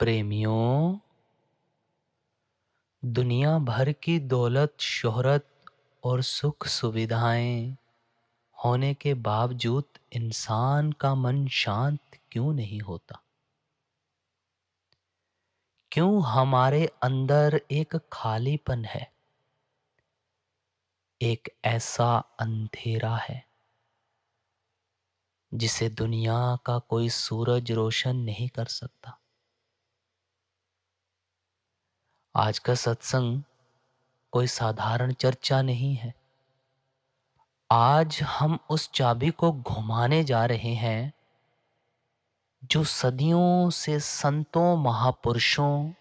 प्रेमियों, दुनिया भर की दौलत, शोहरत और सुख सुविधाएं होने के बावजूद इंसान का मन शांत क्यों नहीं होता? क्यों हमारे अंदर एक खालीपन है, एक ऐसा अंधेरा है जिसे दुनिया का कोई सूरज रोशन नहीं कर सकता? आज का सत्संग कोई साधारण चर्चा नहीं है। आज हम उस चाबी को घुमाने जा रहे हैं जो सदियों से संतों, महापुरुषों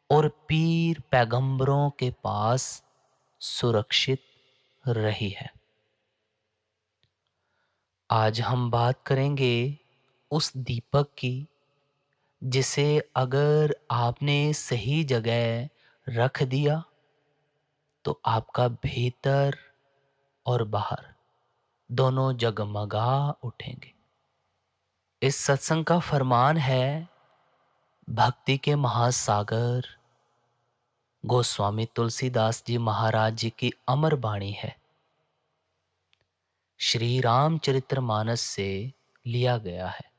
और पीर पैगंबरों के पास सुरक्षित रही है। आज हम बात करेंगे उस दीपक की जिसे अगर आपने सही जगह रख दिया तो आपका भीतर और बाहर दोनों जगमगा उठेंगे। इस सत्संग का फरमान है भक्ति के महासागर गोस्वामी तुलसीदास जी महाराज जी की अमर वाणी है। श्री रामचरितमानस से लिया गया है।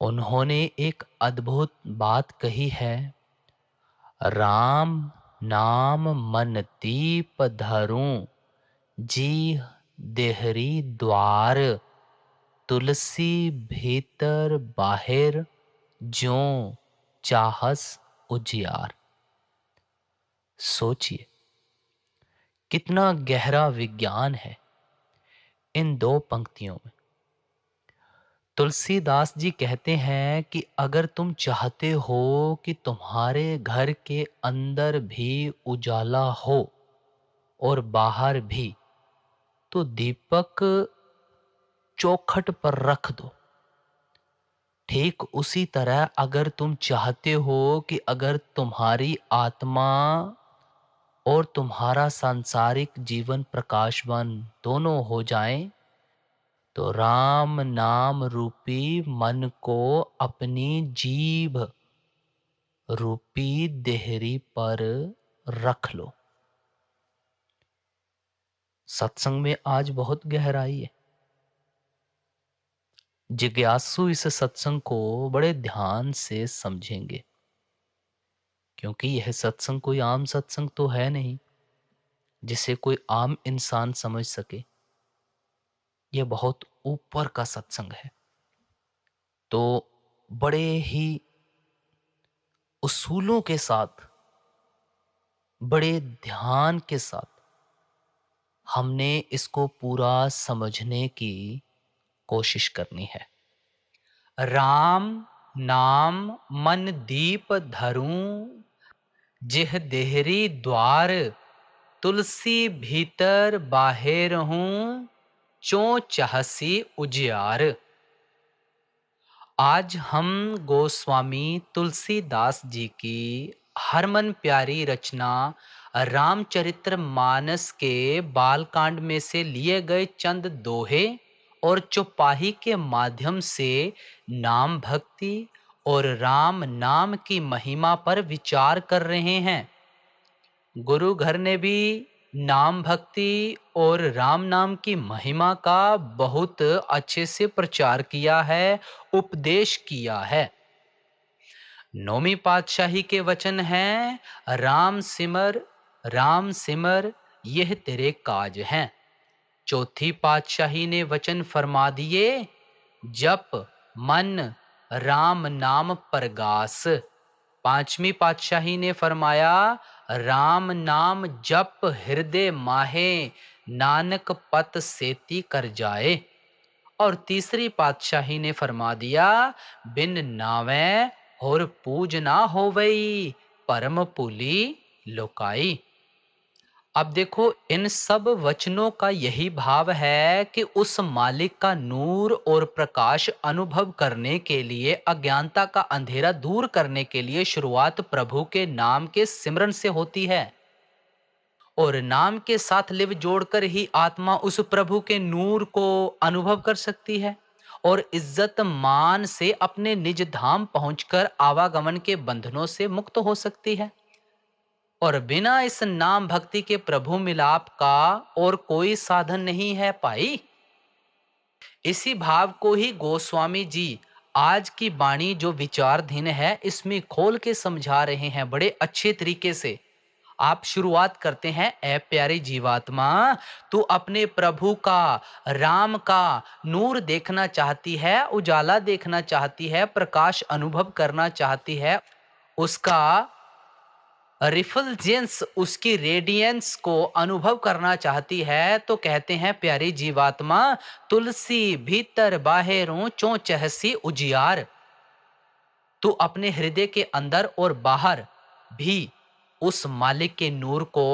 उन्होंने एक अद्भुत बात कही है, राम नाम मन दीप धरूं, जी देहरी द्वार, तुलसी भीतर बाहिर, ज्यों चाहस उजियार। सोचिए कितना गहरा विज्ञान है इन दो पंक्तियों में। तुलसीदास जी कहते हैं कि अगर तुम चाहते हो कि तुम्हारे घर के अंदर भी उजाला हो और बाहर भी, तो दीपक चौखट पर रख दो। ठीक उसी तरह अगर तुम चाहते हो कि अगर तुम्हारी आत्मा और तुम्हारा सांसारिक जीवन प्रकाशवान दोनों हो जाएं, तो राम नाम रूपी मन को अपनी जीभ रूपी देहरी पर रख लो। सत्संग में आज बहुत गहराई है। जिज्ञासु इस सत्संग को बड़े ध्यान से समझेंगे, क्योंकि यह सत्संग कोई आम सत्संग तो है नहीं जिसे कोई आम इंसान समझ सके। यह बहुत ऊपर का सत्संग है। तो बड़े ही उसूलों के साथ, बड़े ध्यान के साथ हमने इसको पूरा समझने की कोशिश करनी है। राम नाम मन दीप धरूं, जिह देहरी द्वार, तुलसी भीतर बाहिर हूं, चों चाहसी उजियार। आज हम गोस्वामी तुलसीदास जी की हरमन प्यारी रचना रामचरितमानस के बालकांड में से लिए गए चंद दोहे और चौपाई के माध्यम से नाम भक्ति और राम नाम की महिमा पर विचार कर रहे हैं। गुरु घर ने भी नाम भक्ति और राम नाम की महिमा का बहुत अच्छे से प्रचार किया है, उपदेश किया है। नौवीं पातशाही के वचन हैं, राम सिमर यह तेरे काज हैं। चौथी पातशाही ने वचन फरमा दिए, जप मन राम नाम परगास। पांचवी पातशाही ने फरमाया, राम नाम जप हृदय माहे, नानक पत सेती कर जाए। और तीसरी पातशाही ने फरमा दिया, बिन नावे और पूज ना होवई, परम पुली लोकाई। अब देखो, इन सब वचनों का यही भाव है कि उस मालिक का नूर और प्रकाश अनुभव करने के लिए, अज्ञानता का अंधेरा दूर करने के लिए शुरुआत प्रभु के नाम के सिमरन से होती है। और नाम के साथ लिव जोड़कर ही आत्मा उस प्रभु के नूर को अनुभव कर सकती है। और इज्जत मान से अपने निज धाम पहुंचकर आवागमन के बंधनों से मुक्त हो सकती है। और बिना इस नाम भक्ति के प्रभु मिलाप का और कोई साधन नहीं है भाई। इसी भाव को ही गोस्वामी जी आज की वाणी जो विचारधीन है इसमें खोल के समझा रहे हैं बड़े अच्छे तरीके से। आप शुरुआत करते हैं, ऐ प्यारे जीवात्मा, तू अपने प्रभु का, राम का नूर देखना चाहती है, उजाला देखना चाहती है, प्रकाश अनुभव करना चाहती है, उसका रिफुल्जेंस, उसकी रेडियंस को अनुभव करना चाहती है, तो कहते हैं प्यारी जीवात्मा, तुलसी भीतर बाहरों चो चहसी उजियार। तू अपने हृदय के अंदर और बाहर भी उस मालिक के नूर को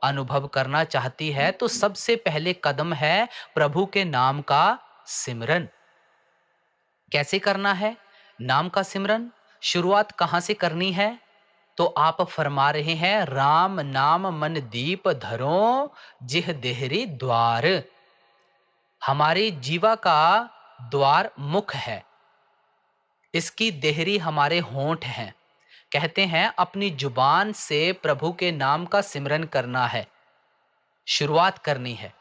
अनुभव करना चाहती है, तो सबसे पहले कदम है प्रभु के नाम का सिमरन। कैसे करना है नाम का सिमरन? शुरुआत कहां से करनी है? तो आप फरमा रहे हैं, राम नाम मन दीप धरो जिह देहरी द्वार। हमारी जीवा का द्वार मुख है, इसकी देहरी हमारे होंठ हैं। कहते हैं अपनी जुबान से प्रभु के नाम का सिमरन करना है, शुरुआत करनी है।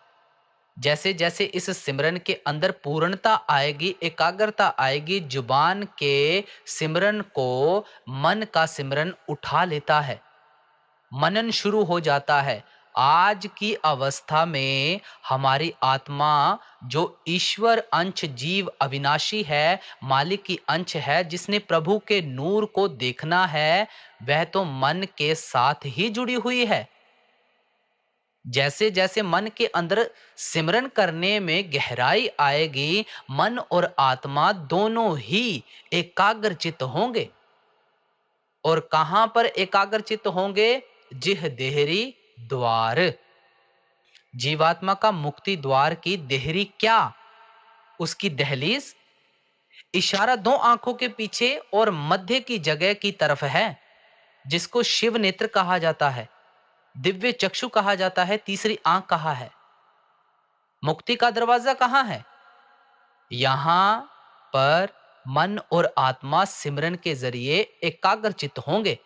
जैसे जैसे इस सिमरन के अंदर पूर्णता आएगी, एकाग्रता आएगी, जुबान के सिमरन को मन का सिमरन उठा लेता है, मनन शुरू हो जाता है। आज की अवस्था में हमारी आत्मा जो ईश्वर अंश जीव अविनाशी है, मालिक की अंश है, जिसने प्रभु के नूर को देखना है, वह तो मन के साथ ही जुड़ी हुई है। जैसे जैसे मन के अंदर सिमरन करने में गहराई आएगी, मन और आत्मा दोनों ही एकाग्रचित होंगे। और कहां पर एकाग्रचित होंगे? जिह देहरी द्वार। जीवात्मा का मुक्ति द्वार की देहरी क्या? उसकी दहलीज इशारा दो आंखों के पीछे और मध्य की जगह की तरफ है, जिसको शिव नेत्र कहा जाता है, दिव्य चक्षु कहा जाता है, तीसरी आंख कहा है। मुक्ति का दरवाजा कहां है? यहां पर मन और आत्मा सिमरन के जरिए एकाग्रचित होंगे,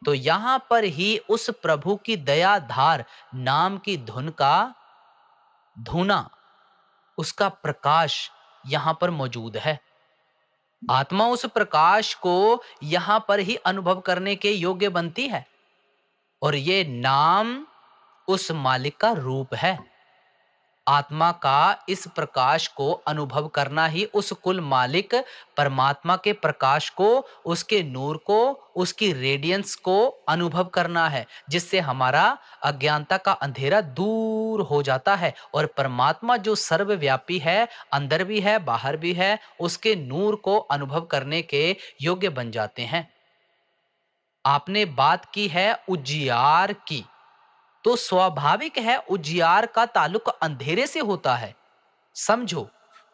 तो यहां पर ही उस प्रभु की दया धार नाम की धुन का धुना, उसका प्रकाश यहां पर मौजूद है। आत्मा उस प्रकाश को यहां पर ही अनुभव करने के योग्य बनती है, और ये नाम उस मालिक का रूप है। आत्मा का इस प्रकाश को अनुभव करना ही उस कुल मालिक परमात्मा के प्रकाश को, उसके नूर को, उसकी रेडियंस को अनुभव करना है, जिससे हमारा अज्ञानता का अंधेरा दूर हो जाता है और परमात्मा जो सर्वव्यापी है, अंदर भी है बाहर भी है, उसके नूर को अनुभव करने के योग्य बन जाते हैं। आपने बात की है उजियार की, तो स्वाभाविक है उजियार का ताल्लुक अंधेरे से होता है। समझो,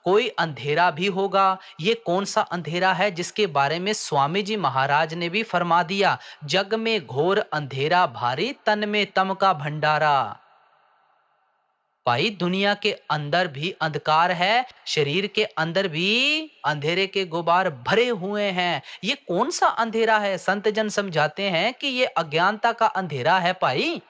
कोई अंधेरा भी होगा। ये कौन सा अंधेरा है जिसके बारे में स्वामी जी महाराज ने भी फरमा दिया, जग में घोर अंधेरा भारी, तन में तम का भंडारा। भाई दुनिया के अंदर भी अंधकार है, शरीर के अंदर भी अंधेरे के गुबार भरे हुए हैं। ये कौन सा अंधेरा है? संत जन समझाते हैं कि ये अज्ञानता का अंधेरा है भाई।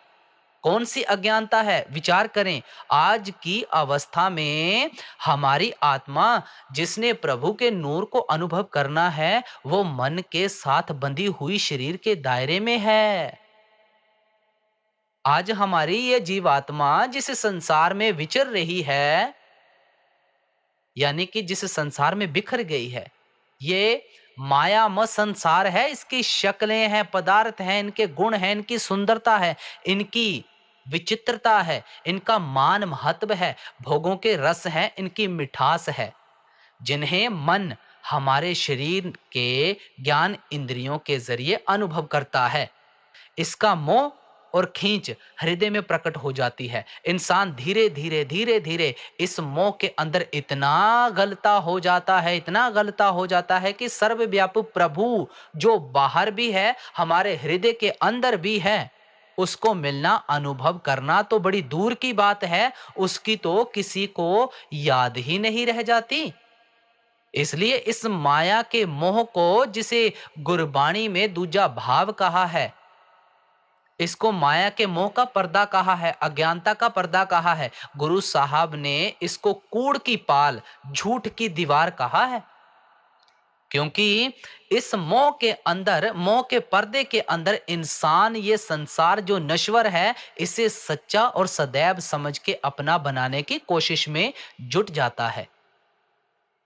कौन सी अज्ञानता है? विचार करें। आज की अवस्था में हमारी आत्मा, जिसने प्रभु के नूर को अनुभव करना है, वो मन के साथ बंधी हुई शरीर के दायरे में है। आज हमारी ये जीवात्मा जिस संसार में विचर रही है, यानी कि जिस संसार में बिखर गई है, ये मायामय संसार है। इसकी शक्लें हैं, पदार्थ हैं, इनके गुण हैं, इनकी सुंदरता है, इनकी विचित्रता है, इनका मान महत्व है, भोगों के रस हैं, इनकी मिठास है, जिन्हें मन हमारे शरीर के ज्ञान इंद्रियों के जरिए अनुभव करता है। इसका मोह और खींच हृदय में प्रकट हो जाती है। इंसान धीरे धीरे धीरे धीरे इस मोह के अंदर इतना गलता हो जाता है, इतना गलता हो जाता है कि सर्वव्यापी प्रभु जो बाहर भी है, हमारे हृदय के अंदर भी है, उसको मिलना, अनुभव करना तो बड़ी दूर की बात है, उसकी तो किसी को याद ही नहीं रह जाती। इसलिए इस माया के मोह को, जिसे गुरबाणी में दूजा भाव कहा है, इसको माया के मोह का पर्दा कहा है, अज्ञानता का पर्दा कहा है। गुरु साहब ने इसको कूड़ की पाल, झूठ की दीवार कहा है। क्योंकि इस मोह के अंदर, मोह के पर्दे के अंदर इंसान ये संसार जो नश्वर है, इसे सच्चा और सदैव समझ के अपना बनाने की कोशिश में जुट जाता है।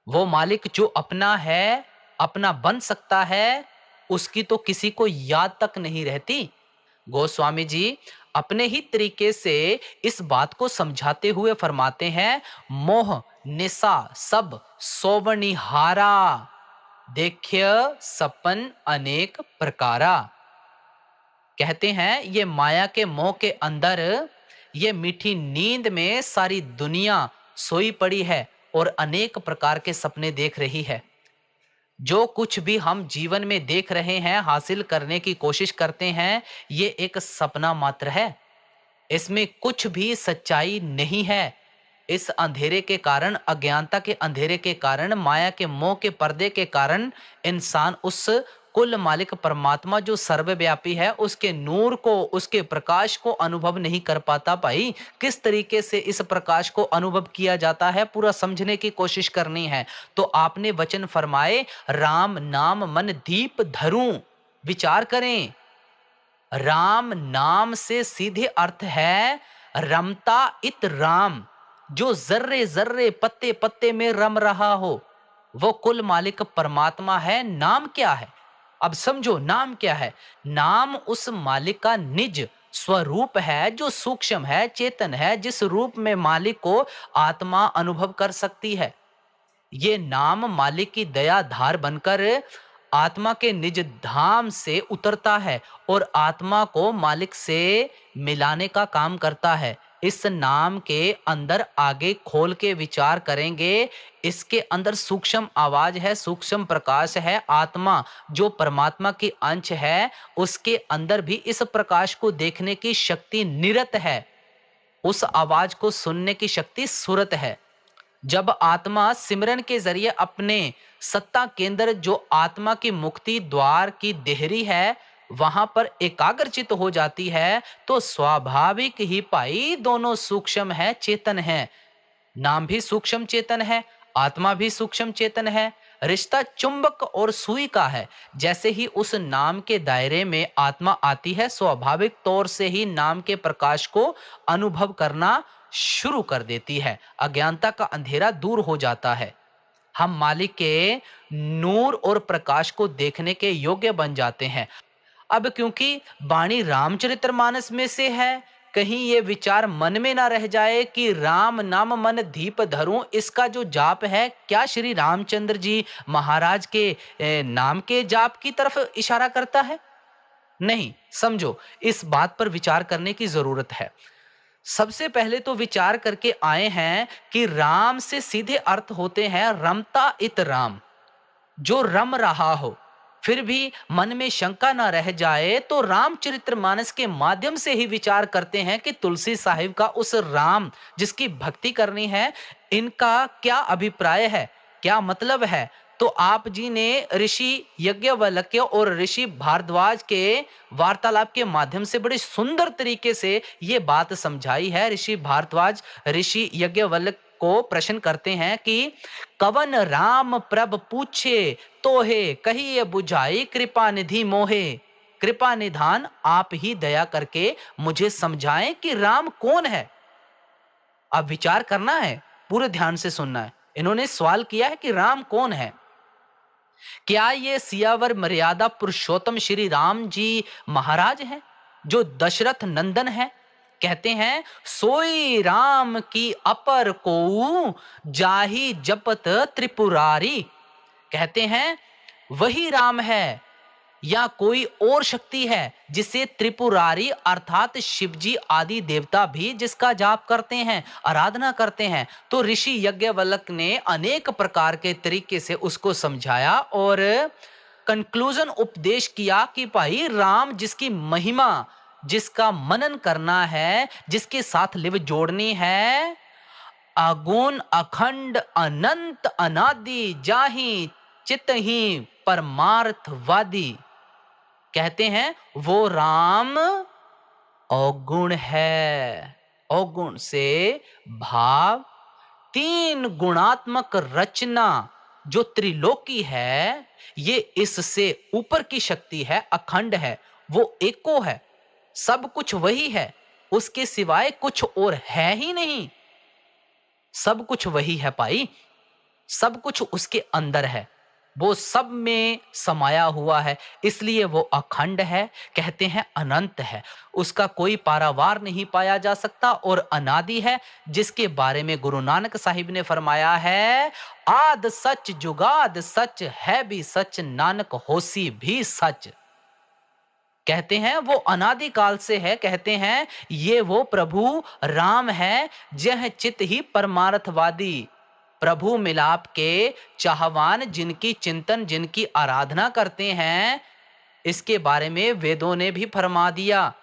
वो मालिक जो अपना है, अपना बन सकता है, उसकी तो किसी को याद तक नहीं रहती। गोस्वामी जी अपने ही तरीके से इस बात को समझाते हुए फरमाते हैं, मोह निशा सब सोवनिहारा, देख्य सपन अनेक प्रकारा। कहते हैं ये माया के मोह के अंदर, ये मीठी नींद में सारी दुनिया सोई पड़ी है और अनेक प्रकार के सपने देख रही है। जो कुछ भी हम जीवन में देख रहे हैं, हासिल करने की कोशिश करते हैं, ये एक सपना मात्र है। इसमें कुछ भी सच्चाई नहीं है। इस अंधेरे के कारण, अज्ञानता के अंधेरे के कारण, माया के मोह के पर्दे के कारण इंसान उस कुल मालिक परमात्मा जो सर्वव्यापी है, उसके नूर को, उसके प्रकाश को अनुभव नहीं कर पाता। भाई किस तरीके से इस प्रकाश को अनुभव किया जाता है, पूरा समझने की कोशिश करनी है। तो आपने वचन फरमाए, राम नाम मन दीप धरूं। विचार करें, राम नाम से सीधे अर्थ है रमता इत राम, जो जर्रे जर्रे पत्ते पत्ते में रम रहा हो, वो कुल मालिक परमात्मा है। नाम क्या है? अब समझो, नाम क्या है? नाम उस मालिक का निज स्वरूप है, जो सूक्ष्म है, चेतन है, जिस रूप में मालिक को आत्मा अनुभव कर सकती है। ये नाम मालिक की दया धार बनकर आत्मा के निज धाम से उतरता है और आत्मा को मालिक से मिलाने का काम करता है। इस नाम के अंदर आगे खोल के विचार करेंगे, इसके अंदर सूक्ष्म आवाज है, सूक्ष्म प्रकाश है। आत्मा जो परमात्मा की अंश है, उसके अंदर भी इस प्रकाश को देखने की शक्ति निरत है, उस आवाज को सुनने की शक्ति सुरत है। जब आत्मा सिमरन के जरिए अपने सत्ता केंद्र, जो आत्मा की मुक्ति द्वार की देहरी है, वहां पर एकाग्रचित हो जाती है, तो स्वाभाविक ही भाई दोनों सूक्ष्म है, चेतन है। नाम भी सूक्ष्म चेतन है, आत्मा भी सूक्ष्म चेतन है। रिश्ता चुंबक और सुई का है। जैसे ही उस नाम के दायरे में आत्मा आती है, स्वाभाविक तौर से ही नाम के प्रकाश को अनुभव करना शुरू कर देती है। अज्ञानता का अंधेरा दूर हो जाता है। हम मालिक के नूर और प्रकाश को देखने के योग्य बन जाते हैं। अब क्योंकि वाणी रामचरितमानस में से है, कहीं ये विचार मन में ना रह जाए कि राम नाम मन दीप धरूं, इसका जो जाप है, क्या श्री रामचंद्र जी महाराज के नाम के जाप की तरफ इशारा करता है? नहीं। समझो, इस बात पर विचार करने की जरूरत है। सबसे पहले तो विचार करके आए हैं कि राम से सीधे अर्थ होते हैं रमता इत राम, जो रम रहा हो। फिर भी मन में शंका ना रह जाए तो रामचरितमानस के माध्यम से ही विचार करते हैं कि तुलसी साहिब का उस राम जिसकी भक्ति करनी है, इनका क्या अभिप्राय है, क्या मतलब है। तो आप जी ने ऋषि यज्ञवल्क्य और ऋषि भारद्वाज के वार्तालाप के माध्यम से बड़े सुंदर तरीके से ये बात समझाई है। ऋषि भारद्वाज ऋषि यज्ञवल्क्य को प्रश्न करते हैं कि कवन राम प्रभ पूछे तोहे, कहिए बुझाई कृपा निधि मोहे। कृपा निधान, आप ही दया करके मुझे समझाएं कि राम कौन है। अब विचार करना है, पूरे ध्यान से सुनना है। इन्होंने सवाल किया है कि राम कौन है। क्या ये सियावर मर्यादा पुरुषोत्तम श्री राम जी महाराज हैं, जो दशरथ नंदन है? कहते हैं, सोई राम की अपर को जाहि जपत त्रिपुरारी। कहते हैं वही राम है या कोई और शक्ति है जिसे त्रिपुरारी अर्थात शिवजी आदि देवता भी जिसका जाप करते हैं, आराधना करते हैं। तो ऋषि यज्ञवल्क्य ने अनेक प्रकार के तरीके से उसको समझाया और कंक्लूजन उपदेश किया कि भाई राम जिसकी महिमा, जिसका मनन करना है, जिसके साथ लिव जोड़नी है, अगुण अखंड अनंत अनादि जाहि चित ही परमार्थवादी। कहते हैं वो राम अवगुण है। अवगुण से भाव तीन गुणात्मक रचना जो त्रिलोकी है, ये इससे ऊपर की शक्ति है, अखंड है, वो एको है, सब कुछ वही है, उसके सिवाय कुछ और है ही नहीं। सब कुछ वही है भाई, सब कुछ उसके अंदर है, वो सब में समाया हुआ है, इसलिए वो अखंड है, कहते हैं अनंत है, उसका कोई पारावार नहीं पाया जा सकता और अनादि है, जिसके बारे में गुरु नानक साहिब ने फरमाया है, आद सच जुगाद सच है भी सच, नानक होसी भी सच। कहते हैं वो अनादि काल से है, कहते हैं ये वो प्रभु राम है, जह चित ही परमार्थवादी। प्रभु मिलाप के चाहवान, जिनकी चिंतन, जिनकी आराधना करते हैं, इसके बारे में वेदों ने भी फरमा दिया,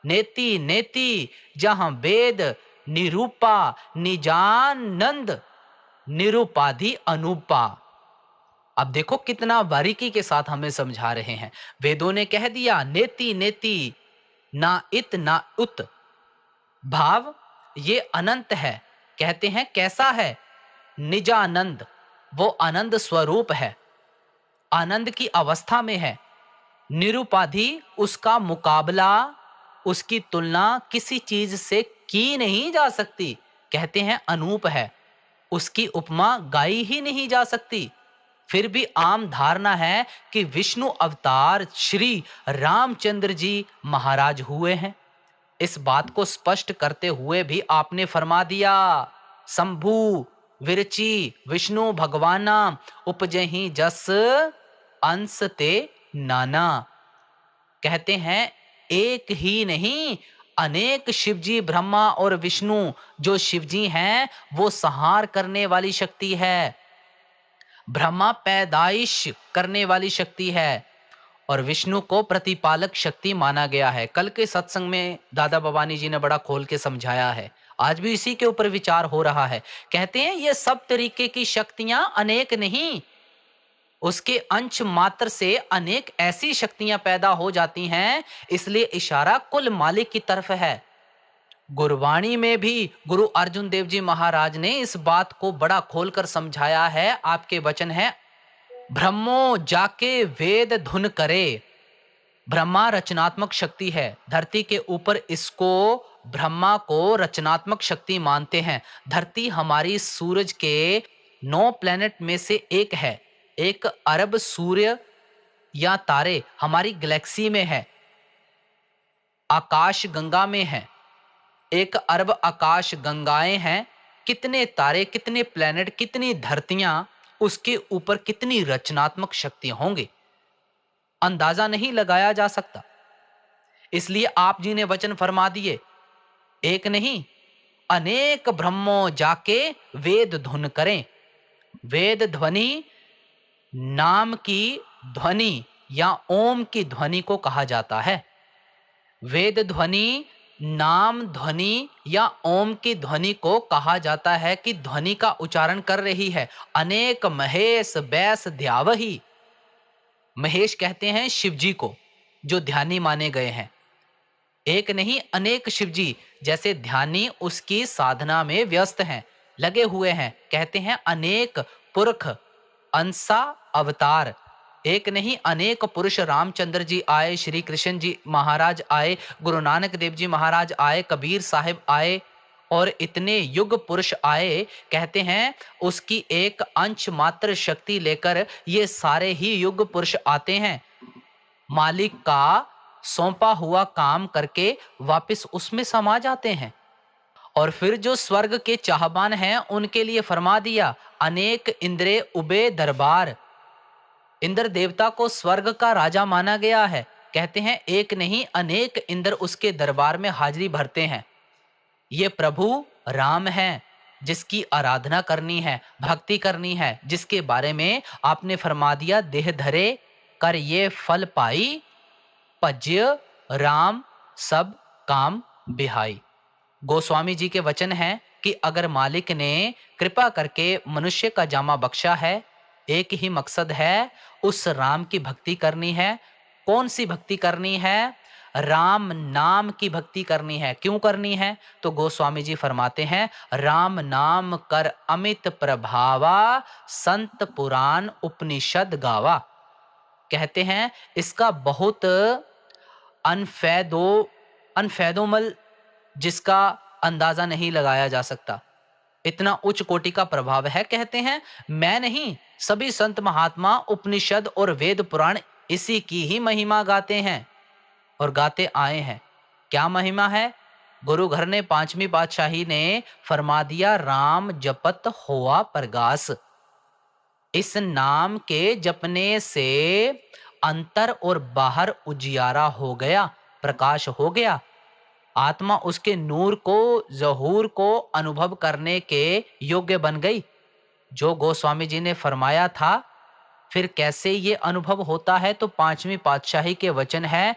नेति नेति जहां वेद निरूपा निजानंद निरूपाधि अनुपा। अब देखो कितना बारीकी के साथ हमें समझा रहे हैं। वेदों ने कह दिया नेति नेति, ना इत ना उत, भाव ये अनंत है। कहते हैं कैसा है? निजानंद, वो आनंद स्वरूप है, आनंद की अवस्था में है। निरुपाधि, उसका मुकाबला, उसकी तुलना किसी चीज से की नहीं जा सकती। कहते हैं अनूप है, उसकी उपमा गाई ही नहीं जा सकती। फिर भी आम धारणा है कि विष्णु अवतार श्री रामचंद्र जी महाराज हुए हैं। इस बात को स्पष्ट करते हुए भी आपने फरमा दिया, शंभु विरची विष्णु भगवाना उपजहि जस अंश ते नाना। कहते हैं एक ही नहीं, अनेक शिवजी ब्रह्मा और विष्णु जो शिवजी हैं वो संहार करने वाली शक्ति है, ब्रह्मा पैदाइश करने वाली शक्ति है और विष्णु को प्रतिपालक शक्ति माना गया है। कल के सत्संग में दादा भवानी जी ने बड़ा खोल के समझाया है, आज भी इसी के ऊपर विचार हो रहा है। कहते हैं ये सब तरीके की शक्तियां अनेक नहीं, उसके अंश मात्र से अनेक ऐसी शक्तियां पैदा हो जाती हैं, इसलिए इशारा कुल मालिक की तरफ है। गुरबाणी में भी गुरु अर्जुन देव जी महाराज ने इस बात को बड़ा खोलकर समझाया है। आपके वचन है, ब्रह्मो जाके वेद धुन करे। ब्रह्मा रचनात्मक शक्ति है, धरती के ऊपर इसको ब्रह्मा को रचनात्मक शक्ति मानते हैं। धरती हमारी सूरज के 9 प्लैनेट में से एक है। 1 अरब सूर्य या तारे हमारी गैलेक्सी में है, आकाश गंगा में है, 1 अरब आकाश गंगाएं हैं। कितने तारे, कितने प्लैनेट, कितनी धरतियां, उसके ऊपर कितनी रचनात्मक शक्ति होंगी, अंदाजा नहीं लगाया जा सकता। इसलिए आप जी ने वचन फरमा दिए, एक नहीं अनेक ब्रह्मों जाके वेद धुन करें। वेद ध्वनि नाम की ध्वनि या ओम की ध्वनि को कहा जाता है। वेद ध्वनि नाम ध्वनि या ओम की ध्वनि को कहा जाता है कि ध्वनि का उच्चारण कर रही है। अनेक महेश बैस ध्यावही, महेश कहते हैं शिवजी को जो ध्यानी माने गए हैं। एक नहीं अनेक शिवजी जैसे ध्यानी उसकी साधना में व्यस्त हैं, लगे हुए हैं। कहते हैं अनेक पुरख अंसा अवतार, एक नहीं अनेक पुरुष, रामचंद्र जी आए, श्री कृष्ण जी महाराज आए, गुरु नानक देव जी महाराज आए, कबीर साहिब आए और इतने युग पुरुष आए। कहते हैं उसकी एक अंश मात्र शक्ति लेकर ये सारे ही युग पुरुष आते हैं, मालिक का सौंपा हुआ काम करके वापस उसमें समा जाते हैं। और फिर जो स्वर्ग के चाहबान हैं उनके लिए फरमा दिया, अनेक इंद्रे उबे दरबार। इंद्र देवता को स्वर्ग का राजा माना गया है। कहते हैं एक नहीं अनेक इंद्र उसके दरबार में हाजिरी भरते हैं। ये प्रभु राम हैं जिसकी आराधना करनी है, भक्ति करनी है, जिसके बारे में आपने फरमा दिया, देह धरे कर ये फल पाई, भज्य राम सब काम बिहाई। गोस्वामी जी के वचन हैं, कि अगर मालिक ने कृपा करके मनुष्य का जामा बख्शा है, एक ही मकसद है, उस राम की भक्ति करनी है। कौन सी भक्ति करनी है? राम नाम की भक्ति करनी है। क्यों करनी है? तो गोस्वामी जी फरमाते हैं, राम नाम कर अमित प्रभावा, संत पुराण उपनिषद गावा। कहते हैं इसका बहुत अनफैदो अनफैदोमल, जिसका अंदाजा नहीं लगाया जा सकता, इतना उच्च कोटि का प्रभाव है। कहते हैं मैं नहीं, सभी संत महात्मा उपनिषद और वेद पुराण इसी की ही महिमा गाते हैं और गाते आए हैं। क्या महिमा है? गुरु घर ने पांचवी पातशाही ने फरमा दिया, राम जपत होआ प्रगास। इस नाम के जपने से अंतर और बाहर उजियारा हो गया, प्रकाश हो गया। आत्मा उसके नूर को, ज़हूर को अनुभव करने के योग्य बन गई। जो गोस्वामी जी ने फरमाया था, फिर कैसे ये अनुभव होता है? तो पांचवी पातशाही के वचन है,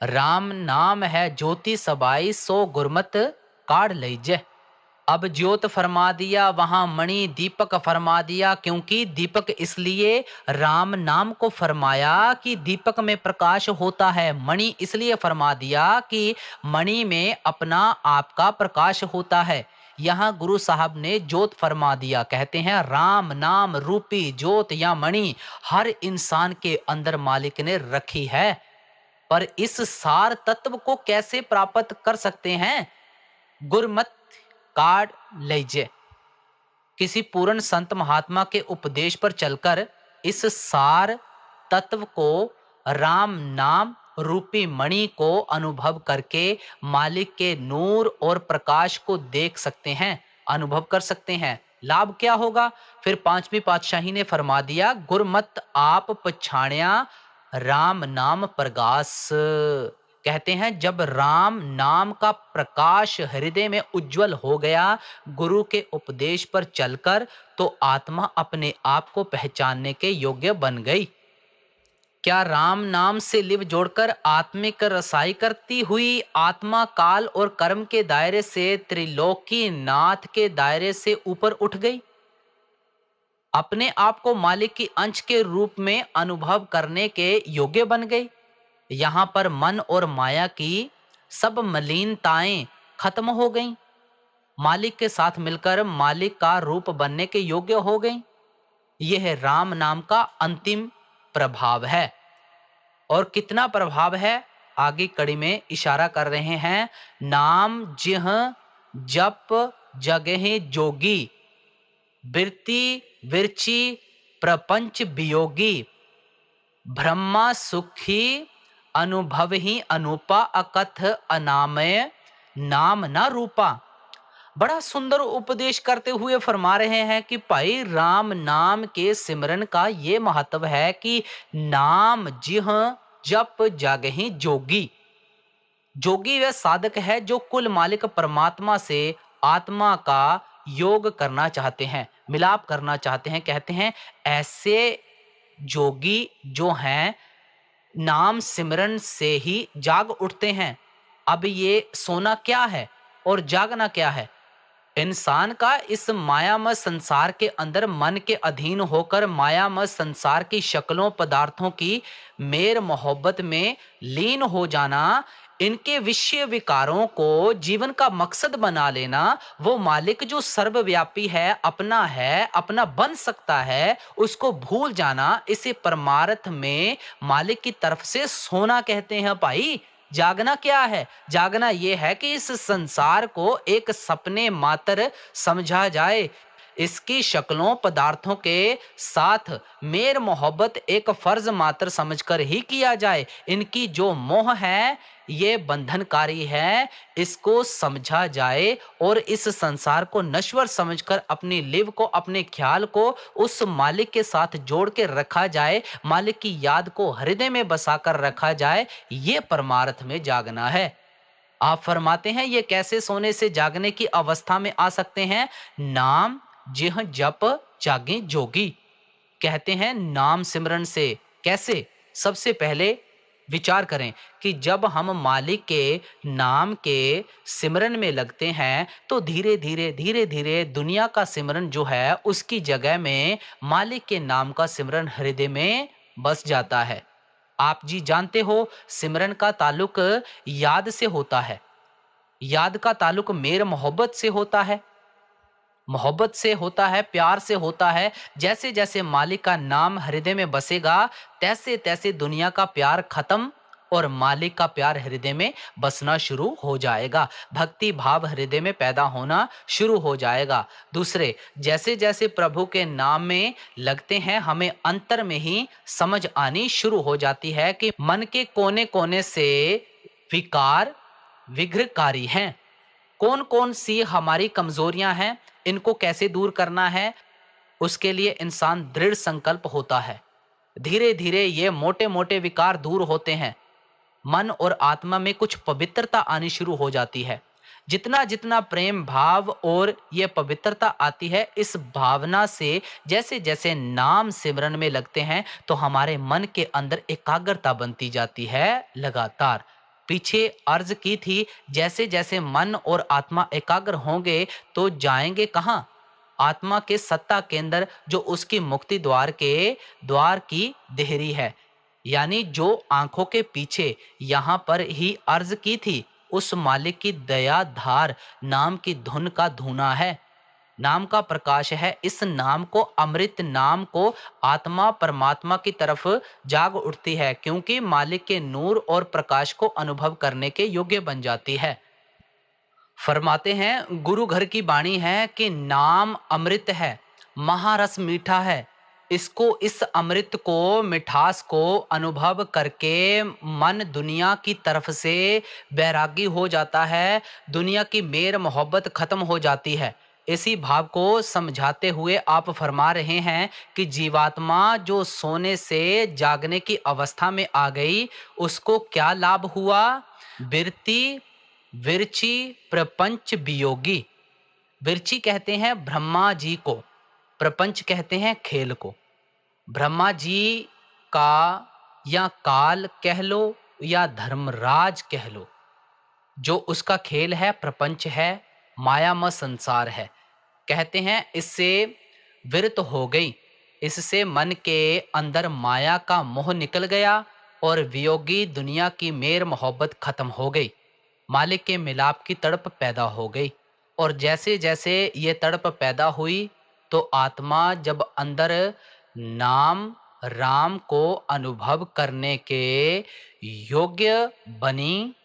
राम नाम है ज्योति सबाई, सो गुरमत काढ़ लीजे। अब ज्योत फरमा दिया, वहां मणि दीपक फरमा दिया। क्योंकि दीपक इसलिए राम नाम को फरमाया कि दीपक में प्रकाश होता है। मणि इसलिए फरमा दिया कि मणि में अपना आपका प्रकाश होता है। यहाँ गुरु साहब ने ज्योत फरमा दिया। कहते हैं राम नाम रूपी ज्योत या मणि हर इंसान के अंदर मालिक ने रखी है। पर इस सार तत्व को कैसे प्राप्त कर सकते हैं? गुरमत काढ़ लीजिए। किसी पूर्ण संत महात्मा के उपदेश पर चलकर इस सार तत्व को, राम नाम रूपी मणि को अनुभव करके मालिक के नूर और प्रकाश को देख सकते हैं, अनुभव कर सकते हैं। लाभ क्या होगा? फिर पांचवी पातशाही ने फरमा दिया, गुरमत आप पछाणिया, राम नाम प्रगास। कहते हैं जब राम नाम का प्रकाश हृदय में उज्जवल हो गया गुरु के उपदेश पर चलकर, तो आत्मा अपने आप को पहचानने के योग्य बन गई। क्या राम नाम से लिव जोड़कर आत्मिक रसाई करती हुई आत्मा काल और कर्म के दायरे से त्रिलोकी नाथ के दायरे से ऊपर उठ गई? अपने आप को मालिक की अंश के रूप में अनुभव करने के योग्य बन गई। यहाँ पर मन और माया की सब मलिनताएं खत्म हो गईं। मालिक के साथ मिलकर मालिक का रूप बनने के योग्य हो गईं। यह राम नाम का अंतिम प्रभाव है। और कितना प्रभाव है? आगे कड़ी में इशारा कर रहे हैं, नाम जिह जप जगहि जोगी, बिरती विरची प्रपंच वियोगी, ब्रह्मा सुखी अनुभव ही अनुपा, अकथ अनामय नाम न रूपा। बड़ा सुंदर उपदेश करते हुए फरमा रहे हैं कि भाई राम नाम के सिमरन का ये महत्व है कि नाम जिह जप जागहि जोगी। जोगी वह साधक है जो कुल मालिक परमात्मा से आत्मा का योग करना चाहते हैं, मिलाप करना चाहते हैं। कहते हैं ऐसे जोगी जो हैं नाम सिमरन से ही जाग उठते हैं। अब ये सोना क्या है और जागना क्या है? इंसान का इस मायामय संसार के अंदर मन के अधीन होकर मायामय संसार की शक्लों पदार्थों की मेर मोहब्बत में लीन हो जाना, इनके विषय विकारों को जीवन का मकसद बना लेना, वो मालिक जो सर्वव्यापी है, अपना बन सकता है, उसको भूल जाना, इसे परमार्थ में मालिक की तरफ से सोना कहते हैं। भाई जागना क्या है? जागना यह है कि इस संसार को एक सपने मात्र समझा जाए, इसकी शक्लों पदार्थों के साथ मेर मोहब्बत एक फर्ज मात्र समझकर ही किया जाए। इनकी जो मोह है ये बंधनकारी है, इसको समझा जाए और इस संसार को नश्वर समझकर अपनी लिव को, अपने ख्याल को उस मालिक के साथ जोड़ के रखा जाए, मालिक की याद को हृदय में बसाकर रखा जाए। ये परमार्थ में जागना है। आप फरमाते हैं ये कैसे सोने से जागने की अवस्था में आ सकते हैं? नाम जिह जप जागे जोगी। कहते हैं नाम सिमरन से। कैसे? सबसे पहले विचार करें कि जब हम मालिक के नाम के सिमरन में लगते हैं तो धीरे धीरे धीरे धीरे दुनिया का सिमरन जो है उसकी जगह में मालिक के नाम का सिमरन हृदय में बस जाता है। आप जी जानते हो, सिमरन का ताल्लुक याद से होता है। याद का ताल्लुक मेर मोहब्बत से होता है, मोहब्बत से होता है, प्यार से होता है। जैसे जैसे मालिक का नाम हृदय में बसेगा तैसे तैसे दुनिया का प्यार खत्म और मालिक का प्यार हृदय में बसना शुरू हो जाएगा। भक्ति भाव हृदय में पैदा होना शुरू हो जाएगा। दूसरे, जैसे जैसे प्रभु के नाम में लगते हैं हमें अंतर में ही समझ आनी शुरू हो जाती है कि मन के कोने कोने से विकार विघ्नकारी हैं। कौन कौन सी हमारी कमजोरियां हैं, इनको कैसे दूर करना है, उसके लिए इंसान दृढ़ संकल्प होता है। धीरे धीरे ये मोटे मोटे विकार दूर होते हैं। मन और आत्मा में कुछ पवित्रता आनी शुरू हो जाती है। जितना जितना प्रेम भाव और ये पवित्रता आती है, इस भावना से जैसे जैसे नाम सिमरन में लगते हैं तो हमारे मन के अंदर एकाग्रता बनती जाती है लगातार। पीछे अर्ज की थी, जैसे जैसे मन और आत्मा एकाग्र होंगे तो जाएंगे कहाँ? आत्मा के सत्ता केंद्र, जो उसकी मुक्ति द्वार की देहरी है, यानी जो आंखों के पीछे यहाँ पर ही अर्ज की थी, उस मालिक की दया धार नाम की धुन का धुना है, नाम का प्रकाश है। इस नाम को, अमृत नाम को आत्मा परमात्मा की तरफ जाग उठती है, क्योंकि मालिक के नूर और प्रकाश को अनुभव करने के योग्य बन जाती है। फरमाते हैं, गुरु घर की वाणी है कि नाम अमृत है, महारस मीठा है। इसको, इस अमृत को, मिठास को अनुभव करके मन दुनिया की तरफ से बैरागी हो जाता है, दुनिया की मेर मोहब्बत खत्म हो जाती है। इसी भाव को समझाते हुए आप फरमा रहे हैं कि जीवात्मा जो सोने से जागने की अवस्था में आ गई, उसको क्या लाभ हुआ? बिरती विरची प्रपंच वियोगी। विरची कहते हैं ब्रह्मा जी को, प्रपंच कहते हैं खेल को। ब्रह्मा जी का या काल कह लो या धर्मराज कह लो, जो उसका खेल है, प्रपंच है, मायामय संसार है। कहते हैं इससे विरत हो गई, इससे मन के अंदर माया का मोह निकल गया और वियोगी दुनिया की मेर मोहब्बत खत्म हो गई। मालिक के मिलाप की तड़प पैदा हो गई। और जैसे जैसे ये तड़प पैदा हुई तो आत्मा जब अंदर नाम राम को अनुभव करने के योग्य बनी,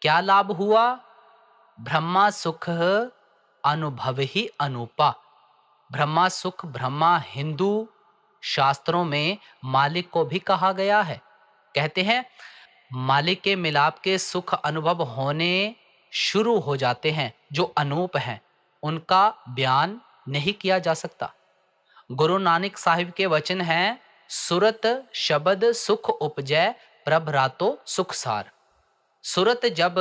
क्या लाभ हुआ? ब्रह्मा सुख अनुभव ही अनूपा। ब्रह्मा सुख, ब्रह्मा हिंदू शास्त्रों में मालिक को भी कहा गया है। कहते हैं मालिक के मिलाप के सुख अनुभव होने शुरू हो जाते हैं, जो अनूप हैं, उनका बयान नहीं किया जा सकता। गुरु नानक साहिब के वचन हैं, सुरत शब्द सुख उपजै प्रभ रातो सुख सार। सुरत जब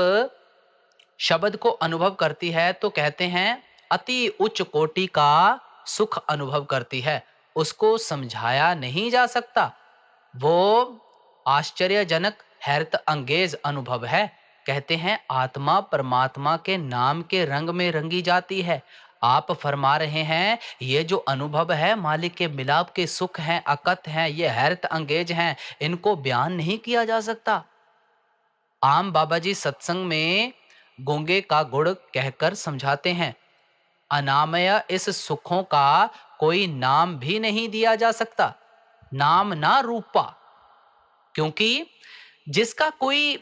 शब्द को अनुभव करती है तो कहते हैं अति उच्च कोटि का सुख अनुभव करती है, उसको समझाया नहीं जा सकता। वो आश्चर्यजनक हैरत अंगेज अनुभव है। कहते हैं आत्मा परमात्मा के नाम के रंग में रंगी जाती है। आप फरमा रहे हैं ये जो अनुभव है मालिक के मिलाप के सुख हैं, अकथ हैं, ये हैरत अंगेज हैं, इनको बयान नहीं किया जा सकता। आम बाबा जी सत्संग में गूंगे का गुड़ कहकर समझाते हैं, अनामय इस सुखों का कोई नाम भी नहीं दिया जा सकता, नाम ना रूपा, क्योंकि जिसका कोई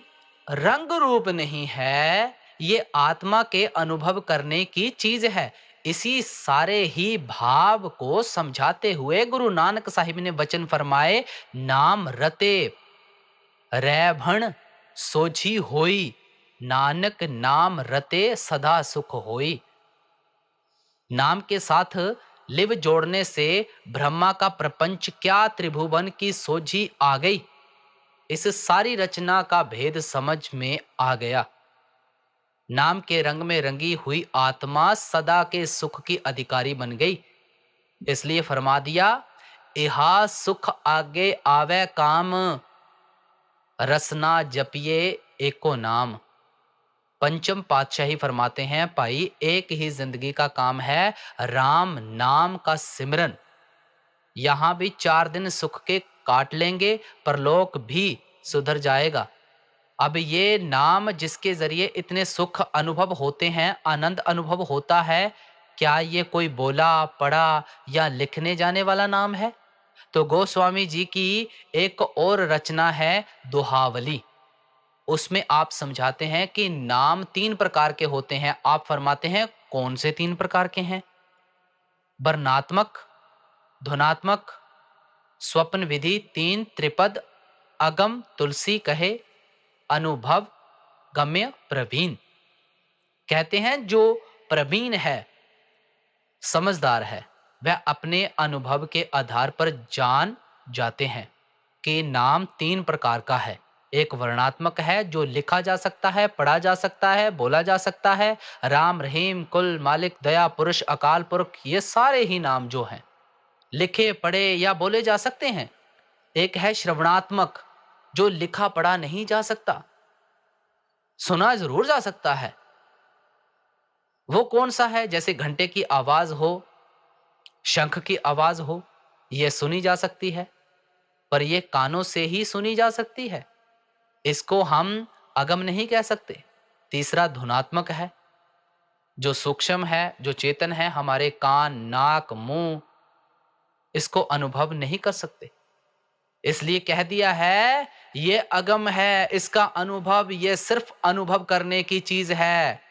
रंग रूप नहीं है, ये आत्मा के अनुभव करने की चीज है। इसी सारे ही भाव को समझाते हुए गुरु नानक साहिब ने वचन फरमाए, नाम रते रैभण सोझी होई, नानक नाम रते सदा सुख होई। नाम के साथ लिव जोड़ने से ब्रह्मा का प्रपंच क्या त्रिभुवन की सोझी आ गई। इस सारी रचना का भेद समझ में आ गया। नाम के रंग में रंगी हुई आत्मा सदा के सुख की अधिकारी बन गई। इसलिए फरमा दिया, इहा सुख आगे आवे काम, रसना जपिए एको नाम। पंचम पातशाही फरमाते हैं, भाई एक ही जिंदगी का काम है राम नाम का सिमरन। यहां भी 4 दिन सुख के काट लेंगे, परलोक भी सुधर जाएगा। अब ये नाम जिसके जरिए इतने सुख अनुभव होते हैं, आनंद अनुभव होता है, क्या ये कोई बोला पढ़ा या लिखने जाने वाला नाम है? तो गोस्वामी जी की एक और रचना है दोहावली। उसमें आप समझाते हैं कि नाम 3 प्रकार के होते हैं। आप फरमाते हैं कौन से 3 प्रकार के हैं? वर्णात्मक, धुनात्मक, स्वप्न विधि 3 त्रिपद, अगम तुलसी कहे, अनुभव गम्य प्रवीण। कहते हैं जो प्रवीण है, समझदार है, वह अपने अनुभव के आधार पर जान जाते हैं कि नाम 3 प्रकार का है। एक वर्णात्मक है जो लिखा जा सकता है, पढ़ा जा सकता है, बोला जा सकता है। राम, रहीम, कुल, मालिक, दया, पुरुष, अकाल पुरख, ये सारे ही नाम जो हैं लिखे पढ़े या बोले जा सकते हैं। एक है श्रवणात्मक जो लिखा पढ़ा नहीं जा सकता, सुना जरूर जा सकता है। वो कौन सा है? जैसे घंटे की आवाज हो, शंख की आवाज हो, यह सुनी जा सकती है, पर यह कानों से ही सुनी जा सकती है। इसको हम अगम नहीं कह सकते। तीसरा धुनात्मक है जो सूक्ष्म है, जो चेतन है, हमारे कान, नाक, मुंह इसको अनुभव नहीं कर सकते, इसलिए कह दिया है ये अगम है, इसका अनुभव ये सिर्फ अनुभव करने की चीज है।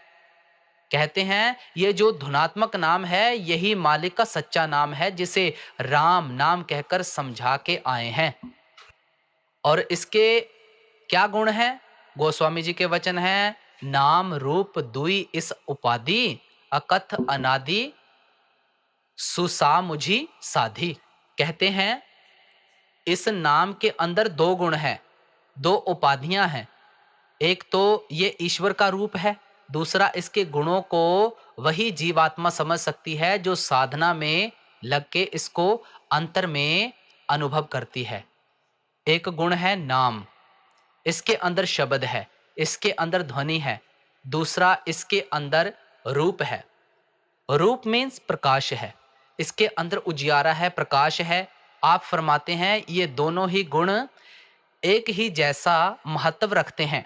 कहते हैं ये जो धुनात्मक नाम है यही मालिक का सच्चा नाम है, जिसे राम नाम कहकर समझा के आए हैं। और इसके क्या गुण हैं? गोस्वामी जी के वचन हैं, नाम रूप दुई इस उपाधि, अकथ अनादि सुसा मुझी साधी। कहते हैं इस नाम के अंदर 2 गुण हैं, 2 उपाधियां हैं। एक तो ये ईश्वर का रूप है, दूसरा इसके गुणों को वही जीवात्मा समझ सकती है जो साधना में लग के इसको अंतर में अनुभव करती है। एक गुण है नाम, इसके अंदर शब्द है, इसके अंदर ध्वनि है। दूसरा इसके अंदर रूप है। रूप मीन्स प्रकाश है, इसके अंदर उजियारा है, प्रकाश है। आप फरमाते हैं ये दोनों ही गुण एक ही जैसा महत्व रखते हैं।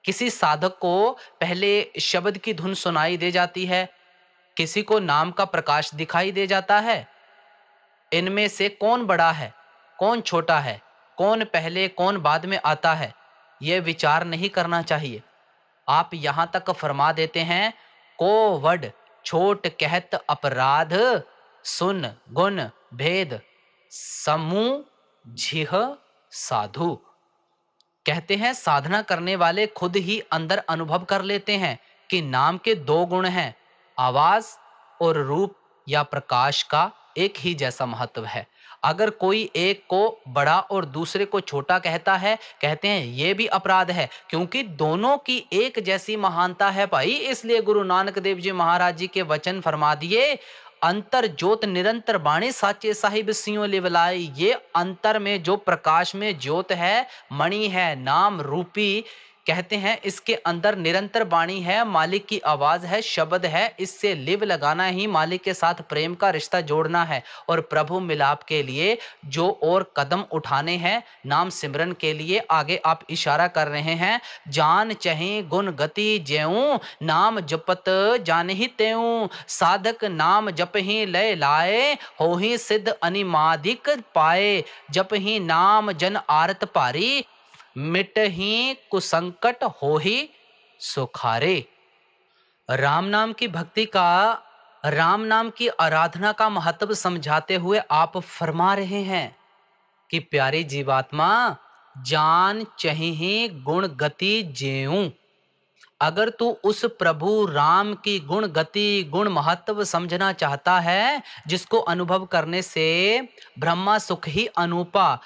किसी साधक को पहले शब्द की धुन सुनाई दे जाती है, किसी को नाम का प्रकाश दिखाई दे जाता है। इनमें से कौन बड़ा है, कौन छोटा है, कौन पहले कौन बाद में आता है, यह विचार नहीं करना चाहिए। आप यहां तक फरमा देते हैं, को वड छोट कहत अपराध, सुन गुण भेद समूह झिह साधु। कहते हैं साधना करने वाले खुद ही अंदर अनुभव कर लेते हैं कि नाम के 2 गुण हैं, आवाज और रूप या प्रकाश का एक ही जैसा महत्व है। अगर कोई एक को बड़ा और दूसरे को छोटा कहता है, कहते हैं ये भी अपराध है, क्योंकि दोनों की एक जैसी महानता है भाई। इसलिए गुरु नानक देव जी महाराज जी के वचन फरमा दिए, अंतर ज्योत निरंतर बाणी साचे साहिब सियों लिवलाई। ये अंतर में जो प्रकाश में ज्योत है, मणि है, नाम रूपी, कहते हैं इसके अंदर निरंतर बाणी है, मालिक की आवाज है, शब्द है। इससे लिव लगाना ही मालिक के साथ प्रेम का रिश्ता जोड़ना है। और प्रभु मिलाप के लिए जो और कदम उठाने हैं, नाम सिमरन के लिए आगे आप इशारा कर रहे हैं, जान चहे गुण गति ज्यों, नाम जपत जान ही त्यों, साधक नाम जप ही लय लाए, हो ही सिद्ध अनिमादिक पाए, जप ही नाम जन आरत पारी, मिट ही कुसंकट हो ही सुखारे। राम नाम की भक्ति का, राम नाम की आराधना का महत्व समझाते हुए आप फरमा रहे हैं कि प्यारी जीवात्मा, जान चाहिए गुण गति ज्यों। अगर तू उस प्रभु राम की गुण गति, गुण महत्व समझना चाहता है, जिसको अनुभव करने से ब्रह्मा सुख ही अनूपा,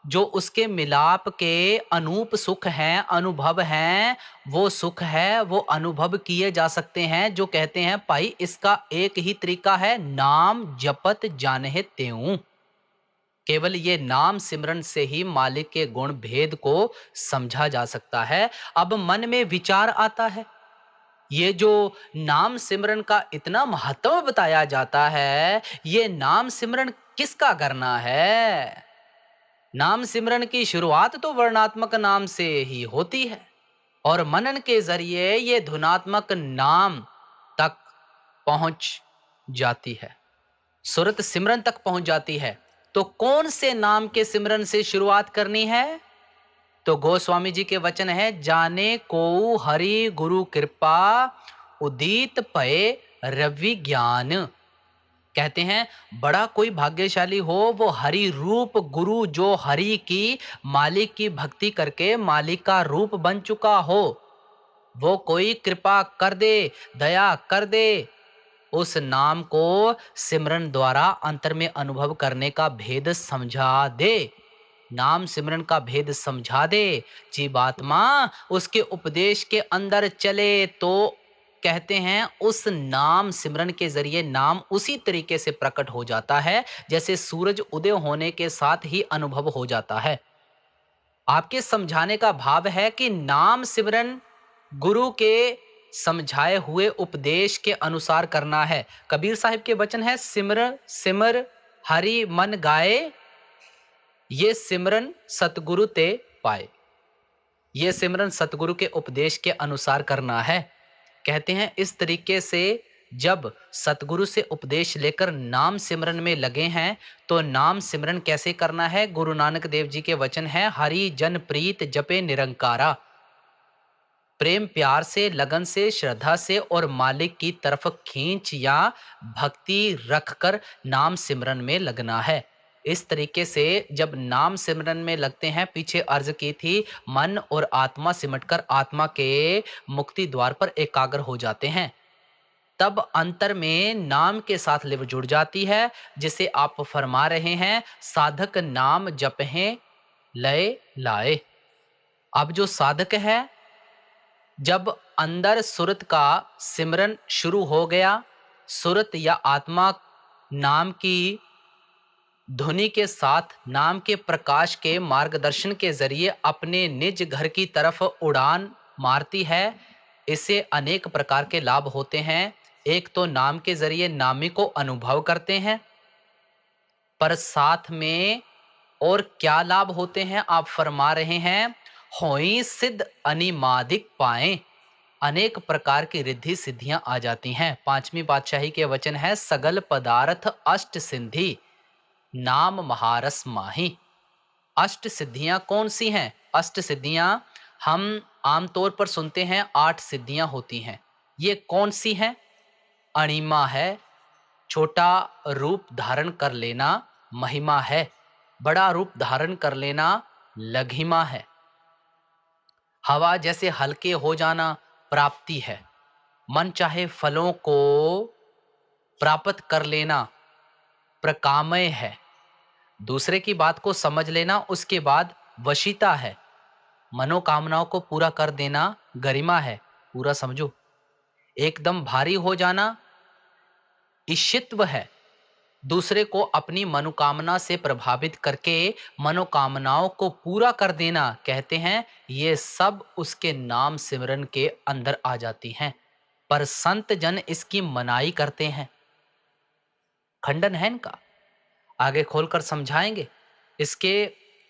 जो उसके मिलाप के अनूप सुख हैं, अनुभव हैं, वो सुख है, वो अनुभव किए जा सकते हैं। जो कहते हैं भाई इसका एक ही तरीका है, नाम जपत जानहे त्यों। केवल ये नाम सिमरन से ही मालिक के गुण भेद को समझा जा सकता है। अब मन में विचार आता है, ये जो नाम सिमरन का इतना महत्व बताया जाता है, ये नाम सिमरन किसका करना है? नाम सिमरन की शुरुआत तो वर्णात्मक नाम से ही होती है और मनन के जरिए ये धुनात्मक नाम तक पहुंच जाती है, सुरत सिमरन तक पहुंच जाती है। तो कौन से नाम के सिमरन से शुरुआत करनी है? तो गोस्वामी जी के वचन है, जाने को हरि गुरु कृपा उदित पय रवि ज्ञान। कहते हैं बड़ा कोई भाग्यशाली हो वो हरि रूप गुरु, जो हरि की मालिक की भक्ति करके मालिक का रूप बन चुका हो, वो कोई कृपा कर दे, दया कर दे, उस नाम को सिमरन द्वारा अंतर में अनुभव करने का भेद समझा दे, नाम सिमरन का भेद समझा दे। जीवात्मा उसके उपदेश के अंदर चले तो कहते हैं उस नाम सिमरन के जरिए नाम उसी तरीके से प्रकट हो जाता है जैसे सूरज उदय होने के साथ ही अनुभव हो जाता है। आपके समझाने का भाव है कि नाम सिमरन गुरु के समझाए हुए उपदेश के अनुसार करना है। कबीर साहिब के वचन है, सिमर सिमर हरि मन गाए, ये सिमरन सतगुरु ते पाए। ये सिमरन सतगुरु के उपदेश के अनुसार करना है। कहते हैं इस तरीके से जब सतगुरु से उपदेश लेकर नाम सिमरन में लगे हैं तो नाम सिमरन कैसे करना है? गुरु नानक देव जी के वचन है, हरि जन प्रीत जपे निरंकारा। प्रेम प्यार से, लगन से, श्रद्धा से और मालिक की तरफ खींच या भक्ति रखकर नाम सिमरन में लगना है। इस तरीके से जब नाम सिमरन में लगते हैं, पीछे अर्ज की थी, मन और आत्मा सिमटकर आत्मा के मुक्ति द्वार पर एकाग्र हो जाते हैं, तब अंतर में नाम के साथ लिव जुड़ जाती है, जिसे आप फरमा रहे हैं, साधक नाम जपहें लय लाए। अब जो साधक है, जब अंदर सुरत का सिमरन शुरू हो गया, सुरत या आत्मा नाम की धुनि के साथ नाम के प्रकाश के मार्गदर्शन के जरिए अपने निज घर की तरफ उड़ान मारती है। इससे अनेक प्रकार के लाभ होते हैं। एक तो नाम के जरिए नामी को अनुभव करते हैं, पर साथ में और क्या लाभ होते हैं आप फरमा रहे हैं, होई सिद्ध अनिमादिक पाए, अनेक प्रकार की रिद्धि सिद्धियां आ जाती हैं। पांचवी पातशाही के वचन है, सगल पदार्थ अष्ट सिद्धि नाम महारस माही। अष्ट सिद्धियां कौन सी हैं? अष्ट सिद्धियां हम आमतौर पर सुनते हैं 8 सिद्धियां होती हैं। ये कौन सी हैं? अणिमा है, छोटा रूप धारण कर लेना महिमा है, बड़ा रूप धारण कर लेना लघिमा है, हवा जैसे हल्के हो जाना प्राप्ति है, मन चाहे फलों को प्राप्त कर लेना प्रकामय है, दूसरे की बात को समझ लेना उसके बाद वशीता है, मनोकामनाओं को पूरा कर देना गरिमा है। पूरा समझो। एकदम भारी हो जाना ईशित्व है, दूसरे को अपनी मनोकामना से प्रभावित करके मनोकामनाओं को पूरा कर देना, कहते हैं ये सब उसके नाम सिमरन के अंदर आ जाती हैं। पर संत जन इसकी मनाही करते हैं, खंडन है इनका, आगे खोलकर समझाएंगे। इसके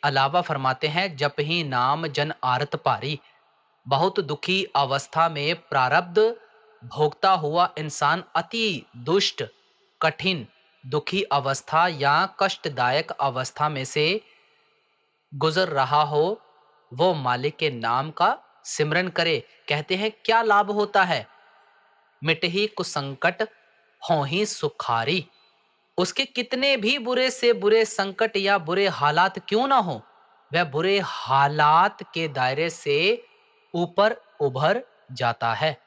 अलावा फरमाते हैं, जप ही नाम जन आरत पारी। बहुत दुखी अवस्था में प्रारब्ध भोगता हुआ इंसान अति दुष्ट, कठिन, दुखी अवस्था या कष्टदायक अवस्था में से गुजर रहा हो, वो मालिक के नाम का सिमरन करे। कहते हैं क्या लाभ होता है? मिट ही कुसंकट हो ही सुखारी। उसके कितने भी बुरे से बुरे संकट या बुरे हालात क्यों ना हो, वह बुरे हालात के दायरे से ऊपर उभर जाता है,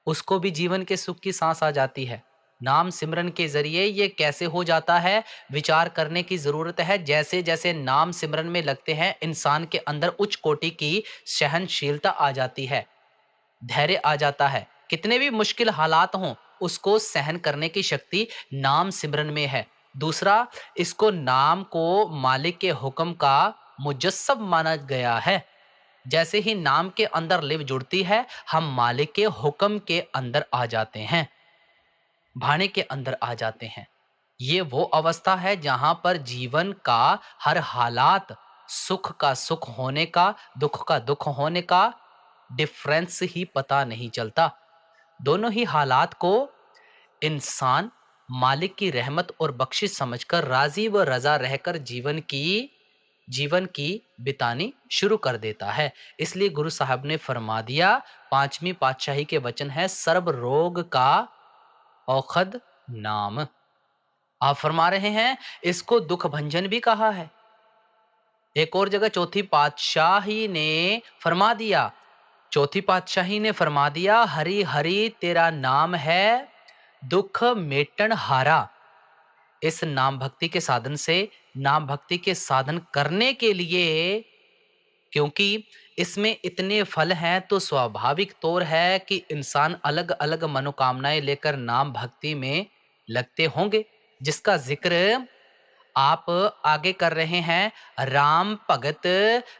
उसको भी जीवन के सुख की सांस आ जाती है। नाम सिमरन के जरिए ये कैसे हो जाता है, विचार करने की जरूरत है। जैसे जैसे नाम सिमरन में लगते हैं, इंसान के अंदर उच्च कोटि की सहनशीलता आ जाती है, धैर्य आ जाता है। कितने भी मुश्किल हालात हों, उसको सहन करने की शक्ति नाम सिमरन में है। दूसरा, इसको नाम को मालिक के हुक्म का मुजस्सब माना गया है। जैसे ही नाम के अंदर लिव जुड़ती है, हम मालिक के हुक्म के अंदर आ जाते हैं, भाने के अंदर आ जाते हैं। ये वो अवस्था है जहां पर जीवन का हर हालात, सुख का सुख होने का, दुख का दुख होने का डिफरेंस ही पता नहीं चलता। दोनों ही हालात को इंसान मालिक की रहमत और बख्शिश समझकर राजी व रजा रहकर जीवन की बितानी शुरू कर देता है। इसलिए गुरु साहब ने फरमा दिया, पांचवी पातशाही के वचन है, सर्व रोग का औखद नाम। आप फरमा रहे हैं इसको दुख भंजन भी कहा है। एक और जगह चौथी पातशाही ने फरमा दिया, हरि हरि तेरा नाम है दुख मेटन हारा। इस नाम भक्ति के साधन से, नाम भक्ति के साधन करने के लिए, क्योंकि इसमें इतने फल हैं, तो स्वाभाविक तौर है कि इंसान अलग अलग मनोकामनाएं लेकर नाम भक्ति में लगते होंगे, जिसका जिक्र आप आगे कर रहे हैं। राम भगत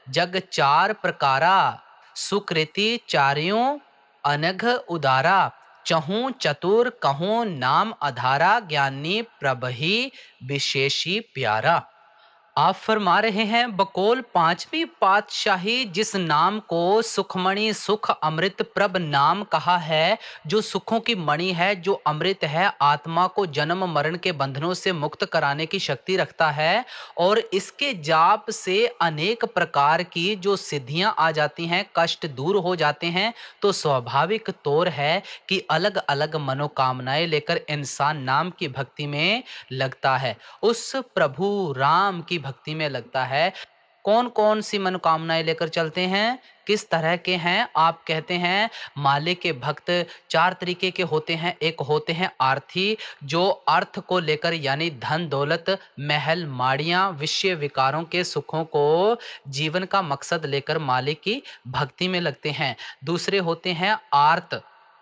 जग चार प्रकारा, सुकृति चार्यों अनघ उदारा, चहूं चतुर कहूं नाम आधारा, ज्ञानी प्रभहि विशेषी प्यारा। आप फरमा रहे हैं बकौल पांचवी पातशाही जिस नाम को सुखमणि सुख अमृत प्रभ नाम कहा है, जो सुखों की मणि है, जो अमृत है, आत्मा को जन्म मरण के बंधनों से मुक्त कराने की शक्ति रखता है, और इसके जाप से अनेक प्रकार की जो सिद्धियां आ जाती हैं, कष्ट दूर हो जाते हैं। तो स्वाभाविक तौर है कि अलग अलग मनोकामनाएं लेकर इंसान नाम की भक्ति में लगता है, उस प्रभु राम की भक्ति में लगता है। कौन कौन सी मनोकामनाएं लेकर चलते हैं, किस तरह के हैं? आप कहते हैं मालिक के भक्त चार तरीके के होते हैं। एक होते हैं आर्थी, जो अर्थ को लेकर यानी धन दौलत महल माड़ियां विषय विकारों के सुखों को जीवन का मकसद लेकर मालिक की भक्ति में लगते हैं। दूसरे होते हैं आर्त,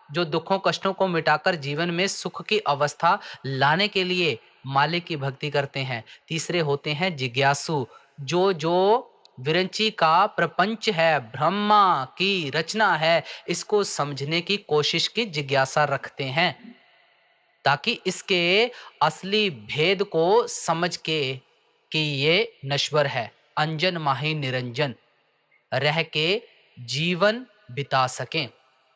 जो दुखों कष्टों को मिटाकर जीवन में सुख की अवस्था लाने के लिए मालिक की भक्ति करते हैं। तीसरे होते हैं जिज्ञासु, जो विरंची का प्रपंच है, ब्रह्मा की रचना है, इसको समझने की कोशिश की जिज्ञासा रखते हैं, ताकि इसके असली भेद को समझ के कि ये नश्वर है, अंजन माही निरंजन रह के जीवन बिता सकें।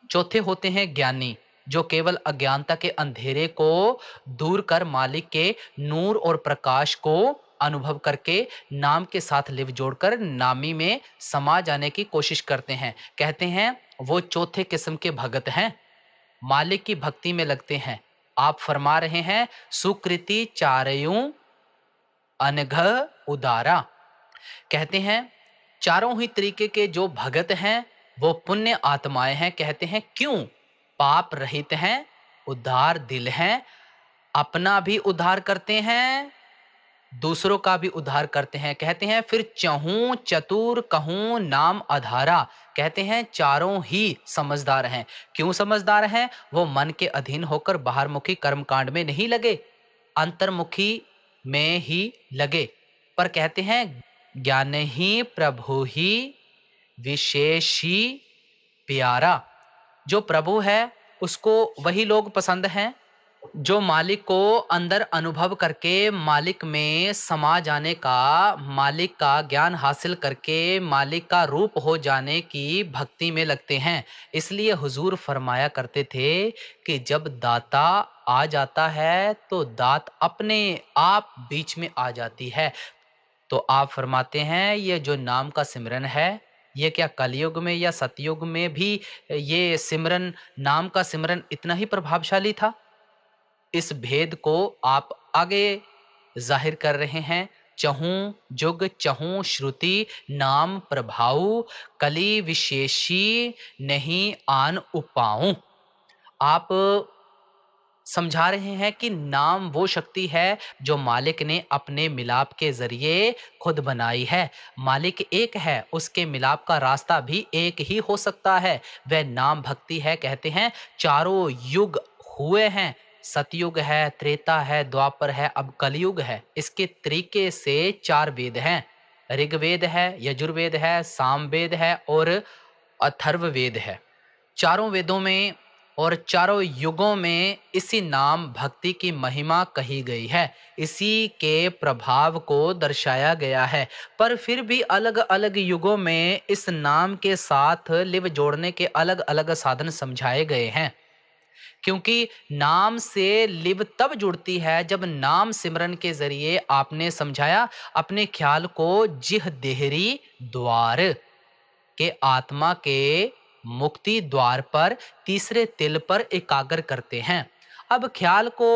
चौथे होते हैं ज्ञानी, जो केवल अज्ञानता के अंधेरे को दूर कर मालिक के नूर और प्रकाश को अनुभव करके नाम के साथ लिव जोड़कर नामी में समा जाने की कोशिश करते हैं। कहते हैं वो चौथे किस्म के भगत हैं, मालिक की भक्ति में लगते हैं। आप फरमा रहे हैं सुकृति चारयों अनघ उदारा। कहते हैं चारों ही तरीके के जो भगत हैं वो पुण्य आत्माएं हैं। कहते हैं क्यों? पाप रहित हैं, उदार दिल हैं, अपना भी उद्धार करते हैं, दूसरों का भी उद्धार करते हैं। कहते हैं फिर चहूं चतुर कहूं नाम आधारा। कहते हैं चारों ही समझदार हैं। क्यों समझदार हैं? वो मन के अधीन होकर बाहरमुखी कर्मकांड में नहीं लगे, अंतर्मुखी में ही लगे। पर कहते हैं ज्ञान ही प्रभु ही विशेषी प्यारा। जो प्रभु है उसको वही लोग पसंद हैं जो मालिक को अंदर अनुभव करके मालिक में समा जाने का, मालिक का ज्ञान हासिल करके मालिक का रूप हो जाने की भक्ति में लगते हैं। इसलिए हुजूर फरमाया करते थे कि जब दाता आ जाता है तो दात अपने आप बीच में आ जाती है। तो आप फरमाते हैं ये जो नाम का सिमरन है, ये क्या कलयुग में या सतयुग में भी ये सिमरन, नाम का सिमरन इतना ही प्रभावशाली था? इस भेद को आप आगे जाहिर कर रहे हैं। चहूं जुग चहूं श्रुति नाम प्रभाऊ, कली विशेषी नहीं आन उपाऊं। आप समझा रहे हैं कि नाम वो शक्ति है जो मालिक ने अपने मिलाप के जरिए खुद बनाई है। मालिक एक है, उसके मिलाप का रास्ता भी एक ही हो सकता है, वह नाम भक्ति है। कहते हैं चारों युग हुए हैं, सतयुग है, त्रेता है, द्वापर है, अब कलयुग है। इसके तरीके से 4 वेद हैं। ऋग्वेद है, यजुर्वेद है, सामवेद है और अथर्ववेद है। चारों वेदों में और चारों युगों में इसी नाम भक्ति की महिमा कही गई है, इसी के प्रभाव को दर्शाया गया है। पर फिर भी अलग अलग युगों में इस नाम के साथ लिव जोड़ने के अलग अलग साधन समझाए गए हैं, क्योंकि नाम से लिव तब जुड़ती है जब नाम सिमरन के जरिए आपने समझाया अपने ख्याल को जिह देहरी द्वार के आत्मा के मुक्ति द्वार पर तीसरे तिल पर एकाग्र करते हैं। अब ख्याल को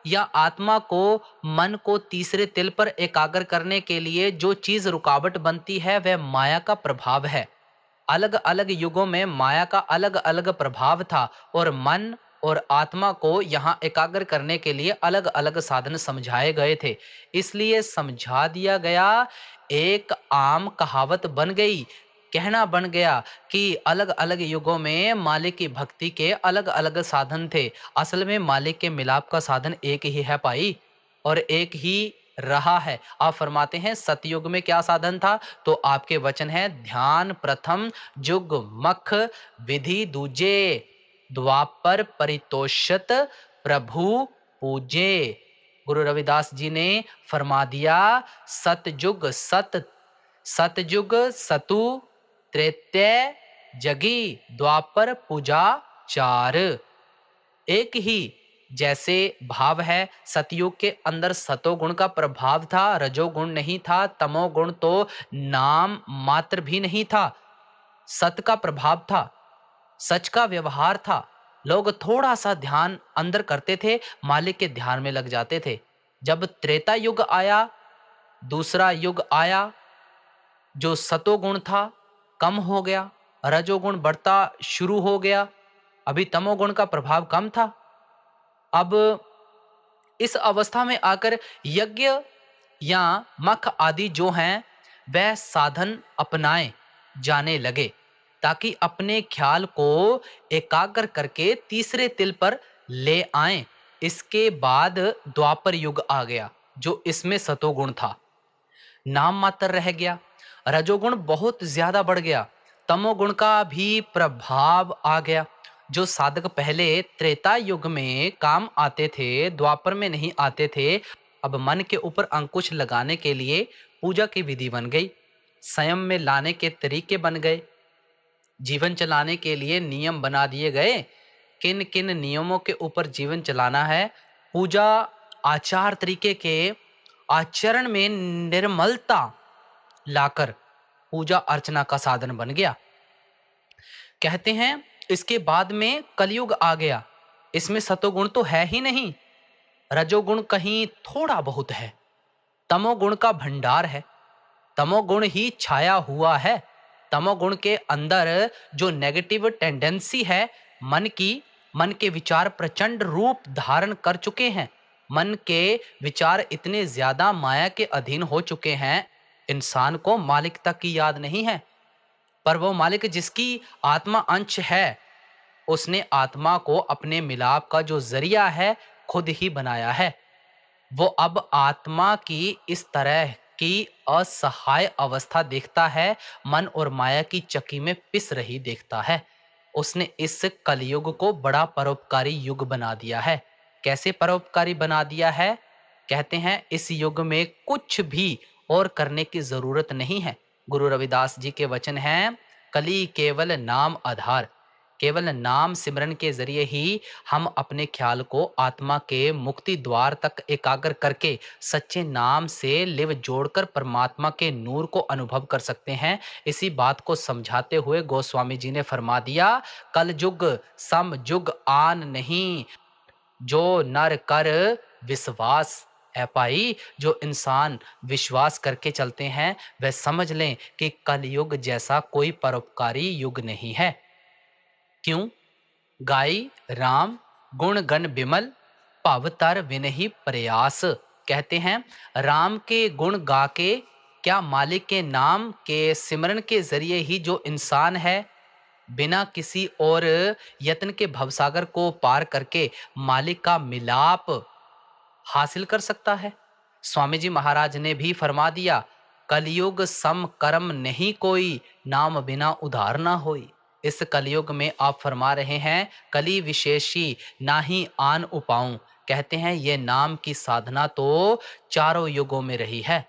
या आत्मा को, मन को तीसरे तिल पर एकाग्र करने के लिए जो चीज रुकावट बनती है वह माया का प्रभाव है। अलग अलग युगों में माया का अलग अलग प्रभाव था और मन और आत्मा को यहाँ एकाग्र करने के लिए अलग अलग साधन समझाए गए थे, इसलिए समझा दिया गया। एक आम कहावत बन गई, कहना बन गया कि अलग अलग युगों में मालिक की भक्ति के अलग अलग साधन थे। असल में मालिक के मिलाप का साधन एक ही है भाई, और एक ही रहा है। आप फरमाते हैं सतयुग में क्या साधन था, तो आपके वचन है ध्यान प्रथम जुग मख विधि दूजे द्वापर परितोषत प्रभु पूजे। गुरु रविदास जी ने फरमा दिया सतयुग सतु त्रेतय जगी द्वापर पूजा चार। एक ही जैसे भाव है। सतयुग के अंदर सतोगुण का प्रभाव था, रजोगुण नहीं था, तमोगुण तो नाम मात्र भी नहीं था। सत का प्रभाव था, सच का व्यवहार था। लोग थोड़ा सा ध्यान अंदर करते थे, मालिक के ध्यान में लग जाते थे। जब त्रेता युग आया, दूसरा युग आया, जो सतोगुण था कम हो गया, रजोगुण बढ़ता शुरू हो गया। अभी तमोगुण का प्रभाव कम था। अब इस अवस्था में आकर यज्ञ या मख आदि जो हैं वह साधन अपनाए जाने लगे, ताकि अपने ख्याल को एकाग्र करके तीसरे तिल पर ले आएं। इसके बाद द्वापर युग आ गया, जो इसमें सतोगुण था नाम मात्र रह गया, रजोगुण बहुत ज्यादा बढ़ गया, तमोगुण का भी प्रभाव आ गया। जो साधक पहले त्रेता युग में काम आते थे, द्वापर में नहीं आते थे, अब मन के ऊपर अंकुश लगाने के लिए पूजा की विधि बन गई, संयम में लाने के तरीके बन गए, जीवन चलाने के लिए नियम बना दिए गए। किन किन नियमों के ऊपर जीवन चलाना है, पूजा आचार तरीके के आचरण में निर्मलता लाकर पूजा अर्चना का साधन बन गया। कहते हैं इसके बाद में कलयुग आ गया, इसमें सतोगुण तो है ही नहीं, रजोगुण कहीं थोड़ा बहुत है, तमोगुण का भंडार है, तमोगुण ही छाया हुआ है। तमोगुण के अंदर जो नेगेटिव टेंडेंसी है मन के विचार प्रचंड रूप धारण कर चुके हैं। मन के विचार इतने ज्यादा माया के अधीन हो चुके हैं, इंसान को मालिकता की याद नहीं है। पर वो मालिक जिसकी आत्मा अंश है, उसने आत्मा को अपने मिलाप का जो जरिया है खुद ही बनाया है। वो अब आत्मा की इस तरह की असहाय अवस्था देखता है, मन और माया की चक्की में पिस रही देखता है। उसने इस कलयुग को बड़ा परोपकारी युग बना दिया है। कैसे परोपकारी बना दिया है? कहते हैं इस युग में कुछ भी और करने की जरूरत नहीं है। गुरु रविदास जी के वचन हैं, कली केवल नाम आधार। केवल नाम सिमरन के जरिए ही हम अपने ख्याल को आत्मा के मुक्ति द्वार तक एकाग्र करके सच्चे नाम से लिव जोड़कर परमात्मा के नूर को अनुभव कर सकते हैं। इसी बात को समझाते हुए गोस्वामी जी ने फरमा दिया, कल युग सम युग आन नहीं, जो नर कर विश्वास। है पाई, जो इंसान विश्वास करके चलते हैं वह समझ लें कि कलयुग जैसा कोई परोपकारी युग नहीं है। क्यों? गाई राम गुण गण बिमल पवतर विनहि प्रयास। कहते हैं राम के गुण गा के, क्या मालिक के नाम के सिमरन के जरिए ही जो इंसान है बिना किसी और यत्न के भवसागर को पार करके मालिक का मिलाप हासिल कर सकता है। स्वामी जी महाराज ने भी फरमा दिया, कलयुग सम कर्म नहीं कोई, नाम बिना उधार ना होई। इस कलयुग में आप फरमा रहे हैं, कली विशेषी नाही आन उपाऊं। कहते हैं ये नाम की साधना तो चारों युगों में रही है,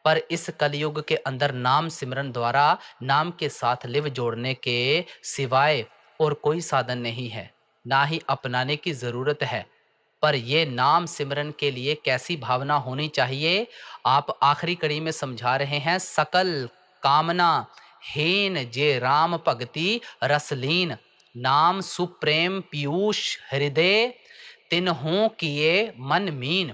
पर इस कलयुग के अंदर नाम सिमरन द्वारा नाम के साथ लिव जोड़ने के सिवाय और कोई साधन नहीं है, ना ही अपनाने की जरूरत है। पर ये नाम सिमरन के लिए कैसी भावना होनी चाहिए, आप आखिरी कड़ी में समझा रहे हैं, सकल कामना हेन जे राम भगति रसलीन, नाम सुप्रेम पीयूष हृदय तिन्हों किए मन मीन।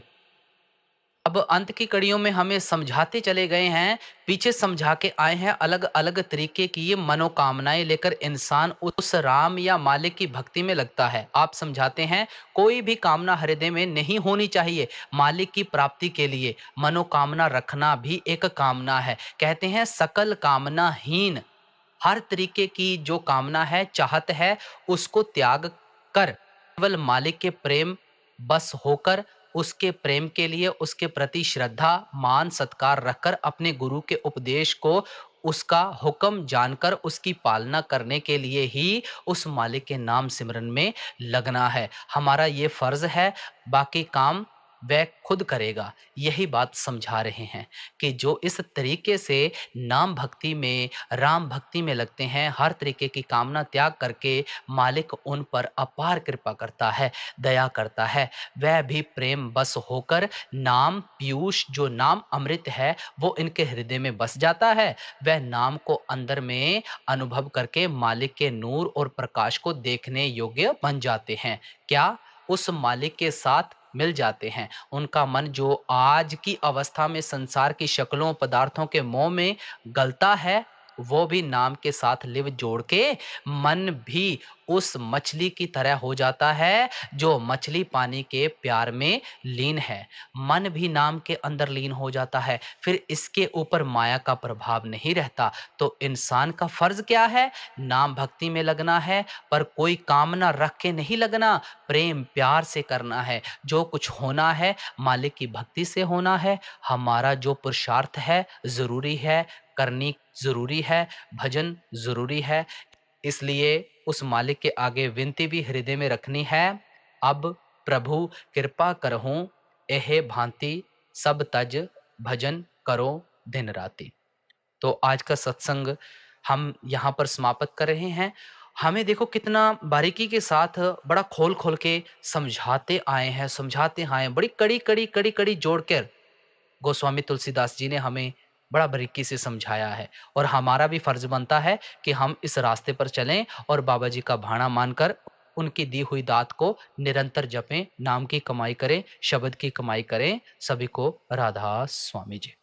अब अंत की कड़ियों में हमें समझाते चले गए हैं, पीछे समझा के आए हैं अलग अलग तरीके की ये मनोकामनाएं लेकर इंसान उस राम या मालिक की भक्ति में लगता है। आप समझाते हैं कोई भी कामना हृदय में नहीं होनी चाहिए, मालिक की प्राप्ति के लिए मनोकामना रखना भी एक कामना है। कहते हैं सकल कामनाहीन, हर तरीके की जो कामना है, चाहत है, उसको त्याग कर केवल मालिक के प्रेम बस होकर उसके प्रेम के लिए उसके प्रति श्रद्धा मान सत्कार रखकर अपने गुरु के उपदेश को उसका हुक्म जानकर उसकी पालना करने के लिए ही उस मालिक के नाम सिमरन में लगना है। हमारा ये फर्ज है, बाकी काम वह खुद करेगा। यही बात समझा रहे हैं कि जो इस तरीके से नाम भक्ति में राम भक्ति में लगते हैं, हर तरीके की कामना त्याग करके मालिक उन पर अपार कृपा करता है, दया करता है। वह भी प्रेम बस होकर नाम पीयूष, जो नाम अमृत है, वो इनके हृदय में बस जाता है। वह नाम को अंदर में अनुभव करके मालिक के नूर और प्रकाश को देखने योग्य बन जाते हैं। क्या उस मालिक के साथ मिल जाते हैं। उनका मन जो आज की अवस्था में संसार की शक्लों पदार्थों के मोह में गलता है, वो भी नाम के साथ लिव जोड़ के मन भी उस मछली की तरह हो जाता है जो मछली पानी के प्यार में लीन है। मन भी नाम के अंदर लीन हो जाता है, फिर इसके ऊपर माया का प्रभाव नहीं रहता। तो इंसान का फर्ज क्या है? नाम भक्ति में लगना है, पर कोई कामना रख के नहीं लगना, प्रेम प्यार से करना है। जो कुछ होना है मालिक की भक्ति से होना है। हमारा जो पुरुषार्थ है ज़रूरी है, करनी ज़रूरी है, भजन ज़रूरी है। इसलिए उस मालिक के आगे विनती भी हृदय में रखनी है, अब प्रभु कृपा करहूँ, एहे भांति सब तज भजन करो दिन राति। तो आज का सत्संग हम यहाँ पर समाप्त कर रहे हैं। हमें देखो कितना बारीकी के साथ बड़ा खोल-खोल के समझाते आए हैं, बड़ी कड़ी-कड़ी जोड़कर गोस्वामी तुलसीदास जी ने हमें बड़ा बारीकी से समझाया है, और हमारा भी फर्ज बनता है कि हम इस रास्ते पर चलें और बाबा जी का भाणा मानकर उनकी दी हुई दात को निरंतर जपें, नाम की कमाई करें, शब्द की कमाई करें। सभी को राधा स्वामी जी।